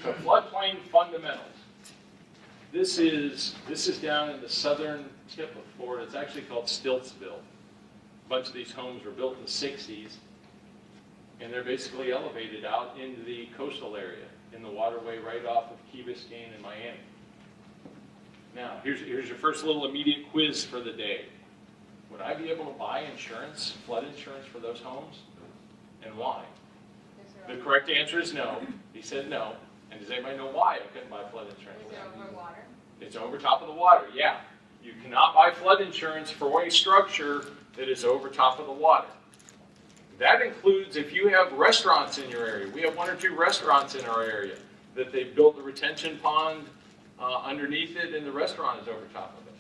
So floodplain fundamentals. This is down in the southern tip of Florida. It's actually called Stiltsville. A bunch of these homes were built in the 60s, and they're basically elevated out into the coastal area in the waterway right off of Key Biscayne and Miami. Now, here's your first little immediate quiz for the day. Would I be able to buy insurance, flood insurance for those homes? And why? The correct answer is no. He said no. And does anybody know why I couldn't buy flood insurance? Is it over water? It's over top of the water, yeah. You cannot buy flood insurance for a structure that is over top of the water. That includes if you have restaurants in your area. We have 1 or 2 restaurants in our area that they've built the retention pond underneath it, and the restaurant is over top of it.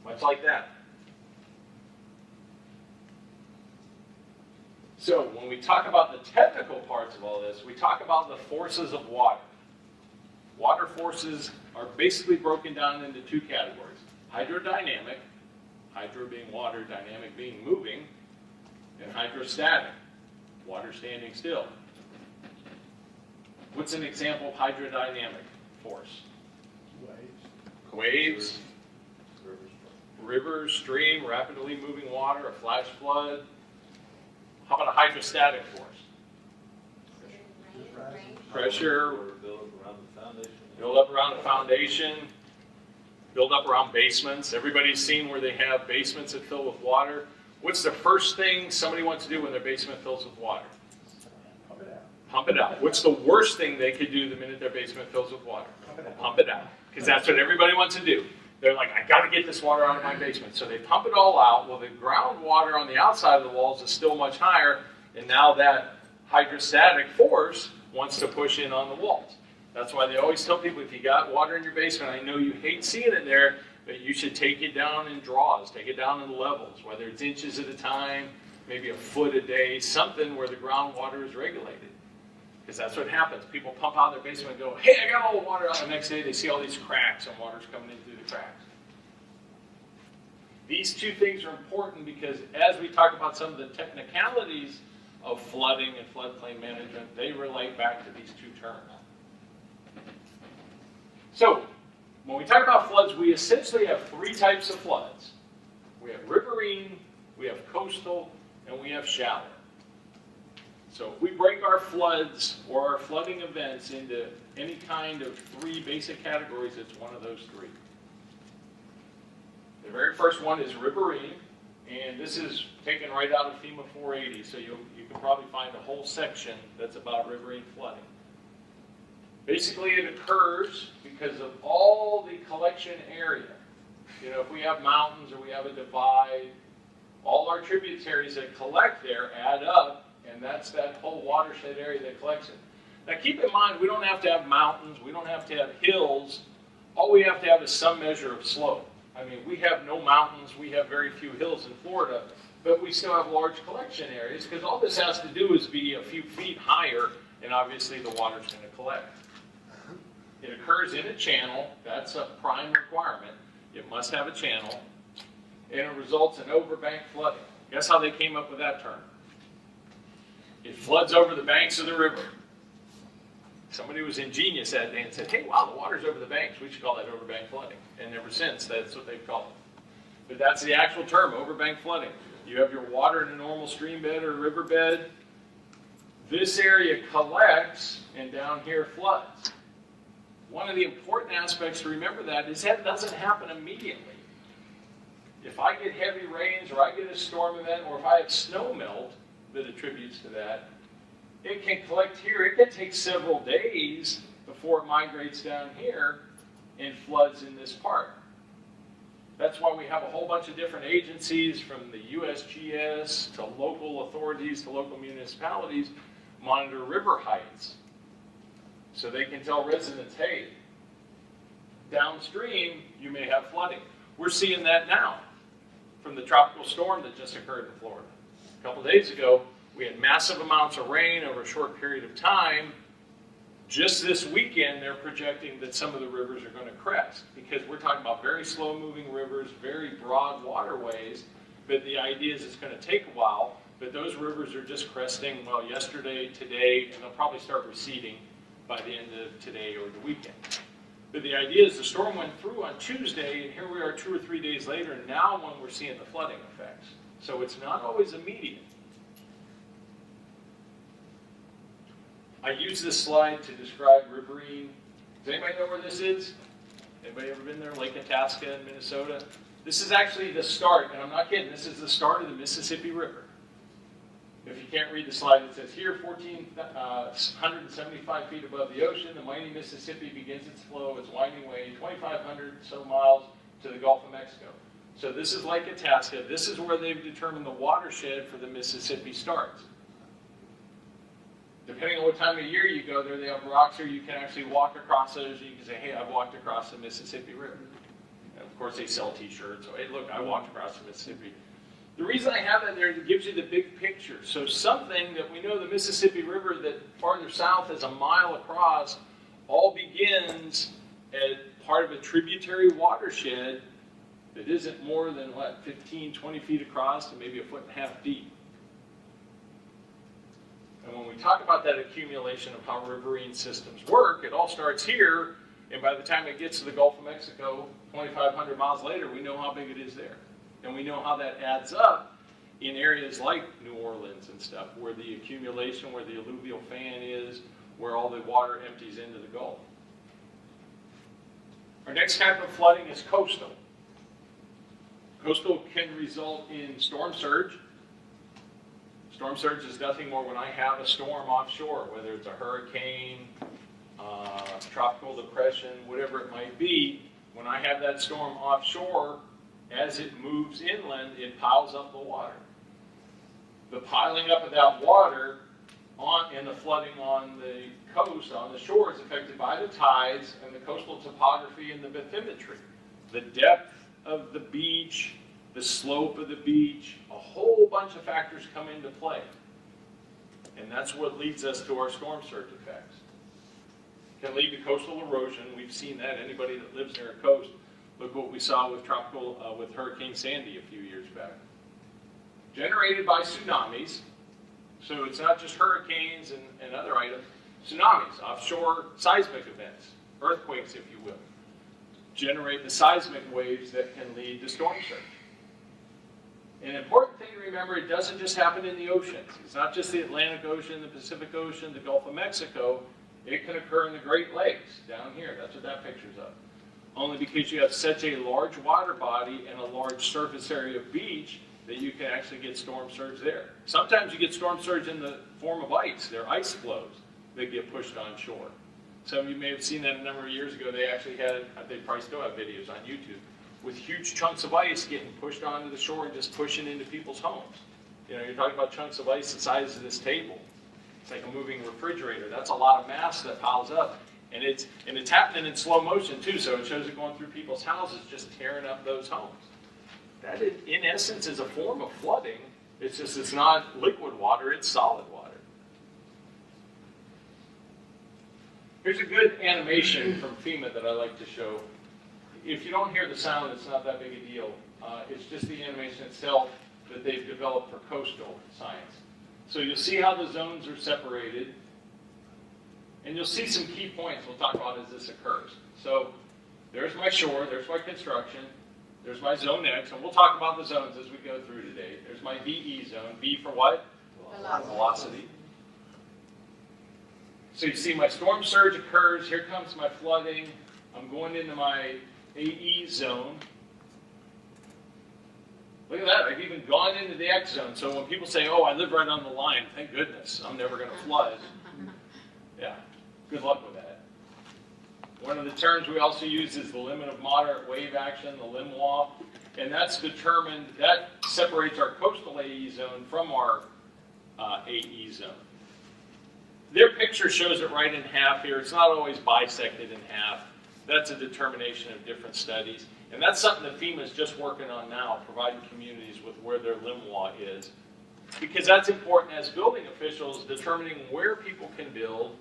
Much like that. So when we talk about the technical parts of all this, we talk about the forces of water. Water forces are basically broken down into 2 categories. Hydrodynamic, hydro being water, dynamic being moving, and hydrostatic, water standing still. What's an example of hydrodynamic force? Waves, rivers, stream, rapidly moving water, a flash flood. How about a hydrostatic force? Pressure. Build up around the foundation. Build up around basements. Everybody's seen where they have basements that fill with water. What's the first thing somebody wants to do when their basement fills with water? Pump it out. Pump it out. What's the worst thing they could do the minute their basement fills with water? Pump it out. Because that's what everybody wants to do. They're like, I got to get this water out of my basement. So they pump it all out. Well, the groundwater on the outside of the walls is still much higher. And now that hydrostatic force wants to push in on the walls. That's why they always tell people, if you got water in your basement, I know you hate seeing it there, but you should take it down in draws, take it down in levels, whether it's inches at a time, maybe a foot a day, something where the groundwater is regulated. Because that's what happens. People pump out their basement and go, hey, I got all the water out. The next day they see all these cracks and water's coming in through the cracks. These 2 things are important because as we talk about some of the technicalities of flooding and floodplain management, they relate back to these 2 terms. So, when we talk about floods, we essentially have 3 types of floods. We have riverine, we have coastal, and we have shallow. So if we break our floods or our flooding events into any kind of 3 basic categories, it's one of those 3. The very first one is riverine, and this is taken right out of FEMA 480, so you can probably find a whole section that's about riverine flooding. Basically, it occurs because of all the collection area. You know, if we have mountains or we have a divide, all our tributaries that collect there add up, and that's that whole watershed area that collects it. Now keep in mind, we don't have to have mountains, we don't have to have hills. All we have to have is some measure of slope. I mean, we have no mountains, we have very few hills in Florida, but we still have large collection areas because all this has to do is be a few feet higher, and obviously the water's going to collect. It occurs in a channel. That's a prime requirement. It must have a channel. And it results in overbank flooding. Guess how they came up with that term? It floods over the banks of the river. Somebody was ingenious that day and said, hey, wow, the water's over the banks. We should call that overbank flooding. And ever since, that's what they've called it. But that's the actual term, overbank flooding. You have your water in a normal stream bed or riverbed. This area collects, and down here floods. One of the important aspects to remember that is that doesn't happen immediately. If I get heavy rains or I get a storm event or if I have snow melt that attributes to that, it can collect here. It can take several days before it migrates down here and floods in this part. That's why we have a whole bunch of different agencies from the USGS to local authorities to local municipalities monitor river heights. So they can tell residents, hey, downstream, you may have flooding. We're seeing that now from the tropical storm that just occurred in Florida. A couple days ago, we had massive amounts of rain over a short period of time. Just this weekend, they're projecting that some of the rivers are going to crest because we're talking about very slow-moving rivers, very broad waterways, but the idea is it's going to take a while, but those rivers are just cresting, well, yesterday, today, and they'll probably start receding by the end of today or the weekend. But the idea is the storm went through on Tuesday, and here we are 2 or 3 days later, and now when we're seeing the flooding effects. So it's not always immediate. I use this slide to describe riverine. Does anybody know where this is? Anybody ever been there? Lake Itasca in Minnesota? This is actually the start, and I'm not kidding, this is the start of the Mississippi River. If you can't read the slide, it says here, 1,475 feet above the ocean, the mighty Mississippi begins its flow, its winding way, 2,500 so miles to the Gulf of Mexico. So this is Lake Itasca. This is where they've determined the watershed for the Mississippi starts. Depending on what time of year you go there, they have rocks here. You can actually walk across those. You can say, hey, I've walked across the Mississippi River. And of course, they sell T-shirts. So, hey, look, I walked across the Mississippi. The reason I have that there is it gives you the big picture. So something that we know the Mississippi River that farther south is a mile across all begins at part of a tributary watershed that isn't more than, 15, 20 feet across and maybe 1.5 feet deep. And when we talk about that accumulation of how riverine systems work, it all starts here, and by the time it gets to the Gulf of Mexico, 2,500 miles later, we know how big it is there. And we know how that adds up in areas like New Orleans and stuff, where the accumulation, where the alluvial fan is, where all the water empties into the Gulf. Our next type of flooding is coastal. Coastal can result in storm surge. Storm surge is nothing more when I have a storm offshore, whether it's a hurricane, tropical depression, whatever it might be. When I have that storm offshore, as it moves inland, it piles up the water. The piling up of that water and the flooding on the coast, on the shore, is affected by the tides and the coastal topography and the bathymetry. The depth of the beach, the slope of the beach, a whole bunch of factors come into play. And that's what leads us to our storm surge effects. It can lead to coastal erosion. We've seen that. Anybody that lives near a coast, look what we saw with with Hurricane Sandy a few years back. Generated by tsunamis. So it's not just hurricanes and other items. Tsunamis, offshore seismic events, earthquakes, if you will, generate the seismic waves that can lead to storm surge. An important thing to remember, it doesn't just happen in the oceans. It's not just the Atlantic Ocean, the Pacific Ocean, the Gulf of Mexico. It can occur in the Great Lakes, down here. That's what that picture's of. Only because you have such a large water body and a large surface area of beach that you can actually get storm surge there. Sometimes you get storm surge in the form of ice. They're ice flows that get pushed on shore. Some of you may have seen that a number of years ago. They actually had, they probably still have videos on YouTube, with huge chunks of ice getting pushed onto the shore and just pushing into people's homes. You know, you're talking about chunks of ice the size of this table. It's like a moving refrigerator. That's a lot of mass that piles up. And it's happening in slow motion too, so it shows it going through people's houses, just tearing up those homes. That, in essence, is a form of flooding. It's just, it's not liquid water, it's solid water. Here's a good animation from FEMA that I like to show. If you don't hear the sound, it's not that big a deal. It's just the animation itself that they've developed for coastal science. So you'll see how the zones are separated. And you'll see some key points we'll talk about as this occurs. So there's my shore, there's my construction, there's my zone X, and we'll talk about the zones as we go through today. There's my VE zone. V for what? Velocity. So you see my storm surge occurs, here comes my flooding, I'm going into my AE zone. Look at that, I've even gone into the X zone. So when people say, oh, I live right on the line, thank goodness, I'm never going to flood. Yeah, good luck with that. One of the terms we also use is the limit of moderate wave action, the lim law, and that's determined, that separates our coastal AE zone from our AE zone. Their picture shows it right in half here. It's not always bisected in half. That's a determination of different studies. And that's something that FEMA is just working on now, providing communities with where their lim law is. Because that's important as building officials, determining where people can build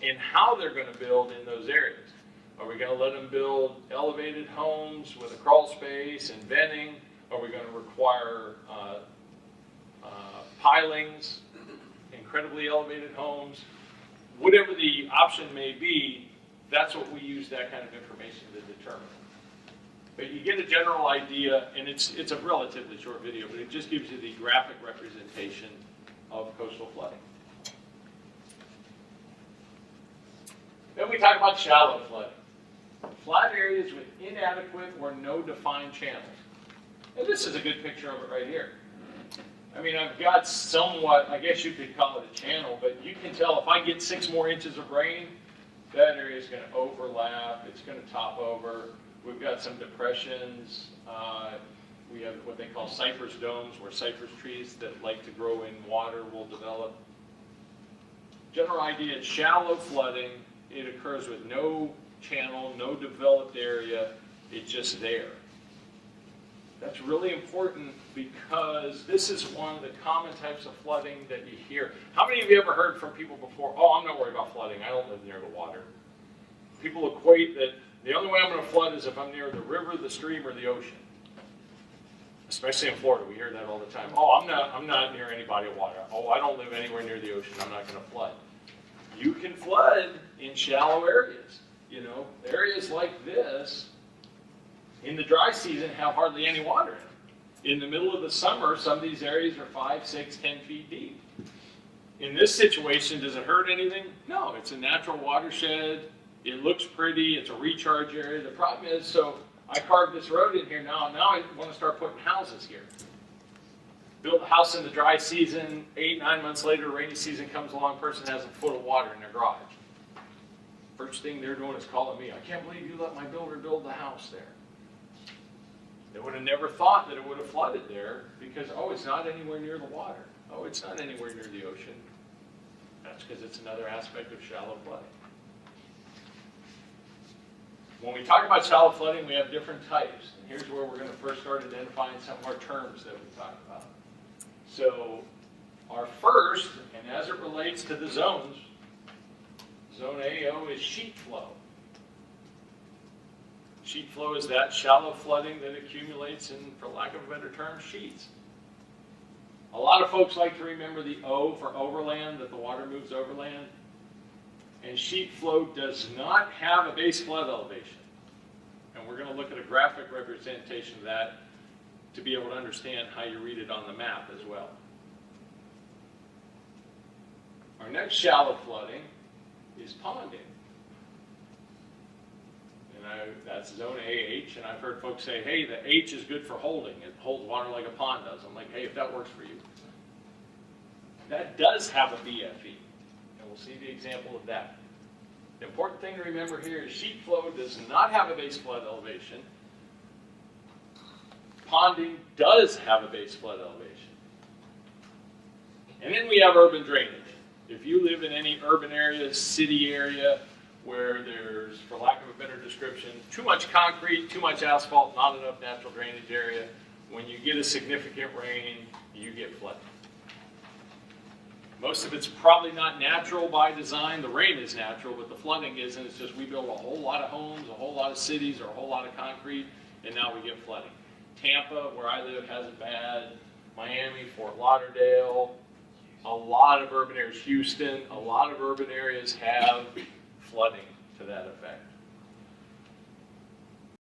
and how they're going to build in those areas. Are we going to let them build elevated homes with a crawl space and venting? Are we going to require pilings, incredibly elevated homes? whatever the option may be, that's what we use that kind of information to determine. But you get a general idea, and it's a relatively short video, but it just gives you the graphic representation of coastal flooding. Then we talk about shallow flooding. Flat areas with inadequate or no defined channels. And this is a good picture of it right here. I mean, I've got somewhat, I guess you could call it a channel, but you can tell if I get 6 more inches of rain, that area is going to overlap, it's going to top over. We've got some depressions. We have what they call cypress domes, where cypress trees that like to grow in water will develop. General idea, it's shallow flooding. It occurs with no channel, no developed area. It's just there. That's really important because this is one of the common types of flooding that you hear. How many of you ever heard from people before, oh, I'm not worried about flooding, I don't live near the water? People equate that the only way I'm going to flood is if I'm near the river, the stream, or the ocean. Especially in Florida, we hear that all the time. Oh, I'm not near any body of water. Oh, I don't live anywhere near the ocean, I'm not going to flood. You can flood in shallow areas. You know, areas like this, in the dry season, have hardly any water in them. In the middle of the summer, some of these areas are 5, 6, 10 feet deep. In this situation, does it hurt anything? No, it's a natural watershed. It looks pretty. It's a recharge area. The problem is, so I carved this road in here now. Now I want to start putting houses here. Build a house in the dry season. 8, 9 months later, rainy season comes along. Person has a foot of water in their garage. First thing they're doing is calling me. I can't believe you let my builder build the house there. They would have never thought that it would have flooded there because, oh, it's not anywhere near the water. Oh, it's not anywhere near the ocean. That's because it's another aspect of shallow flooding. When we talk about shallow flooding, we have different types. And here's where we're going to first start identifying some of our terms that we talk about. So our first, and as it relates to the zones, zone AO is sheet flow. Sheet flow is that shallow flooding that accumulates in, for lack of a better term, sheets. A lot of folks like to remember the O for overland, that the water moves overland. And sheet flow does not have a base flood elevation. And we're going to look at a graphic representation of that to be able to understand how you read it on the map as well. Our next shallow flooding is ponding. And that's zone AH, and I've heard folks say, hey, the H is good for holding. It holds water like a pond does. I'm like, hey, if that works for you. That does have a BFE, and we'll see the example of that. The important thing to remember here is sheet flow does not have a base flood elevation. Ponding does have a base flood elevation. And then we have urban drainage. If you live in any urban area, city area, where there's, for lack of a better description, too much concrete, too much asphalt, not enough natural drainage area, when you get a significant rain, you get flooding. Most of it's probably not natural by design. The rain is natural, but the flooding isn't. It's just we build a whole lot of homes, a whole lot of cities, or a whole lot of concrete, and now we get flooding. Tampa, where I live, has it bad. Miami, Fort Lauderdale, a lot of urban areas. Houston, a lot of urban areas have flooding to that effect.